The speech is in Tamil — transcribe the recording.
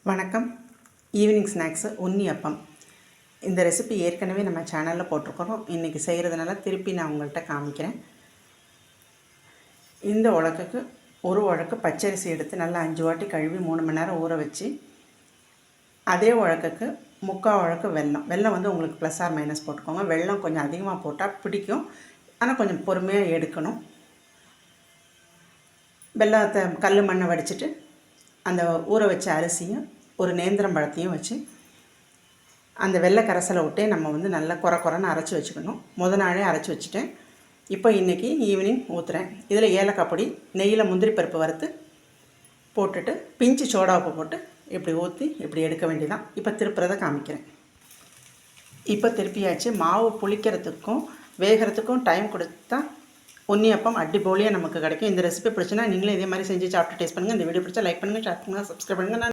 வணக்கம். ஈவினிங் ஸ்நாக்ஸு உன்னி அப்பம். இந்த ரெசிபி ஏற்கனவே நம்ம சேனலில் போட்டிருக்கிறோம். இன்றைக்கி செய்கிறதுனால திருப்பி நான் உங்கள்கிட்ட காமிக்கிறேன். இந்த உலக்குக்கு ஒரு உலக்கு பச்சரிசி எடுத்து நல்லா 5 வாட்டி கழுவி 3 மணி நேரம் ஊற வச்சு, அதே உலக்குக்கு 3/4 உலக்கு வெல்லம் வந்து உங்களுக்கு ப்ளஸ் ஆர் மைனஸ் போட்டுக்கோங்க. வெல்லம் கொஞ்சம் அதிகமாக போட்டால் பிடிக்கும், ஆனால் கொஞ்சம் பொறுமையாக எடுக்கணும். வெல்லத்தை கல் மண்ணை வடிச்சிட்டு அந்த ஊற வச்ச அரிசியும் ஒரு நேந்திரம் பழத்தையும் வச்சு அந்த வெள்ளை கரைசலை விட்டே நம்ம வந்து நல்லா குறைன்னு அரைச்சி வச்சுக்கணும். நாளே அரைச்சி வச்சுட்டேன். இப்போ இன்றைக்கி ஈவினிங் ஊற்றுறேன். இதில் ஏலக்காய் பொடி, நெய்யில் முந்திரி பருப்பு வறுத்து போட்டுட்டு பிஞ்சு சோடா உப்பு போட்டு இப்படி ஊற்றி இப்படி எடுக்க வேண்டியதான். இப்போ திருப்புறதை காமிக்கிறேன். இப்போ திருப்பியாச்சு. மாவு புளிக்கிறதுக்கும் வேகிறதுக்கும் டைம் கொடுத்தா உன்னியப்பம் அடிப்பொலியாக நமக்கு கிடைக்கும். இந்த ரெசிபி பிடிச்சுன்னா நீங்களே இதே மாதிரி செஞ்சு சாப்பிட்டு டேஸ்ட் பண்ணுங்கள். இந்த வீடியோ பிடிச்சா லைக் பண்ணுங்கள், ஷேர் பண்ணுங்கள், சப்ஸ்கிரைப் பண்ணுங்கள்.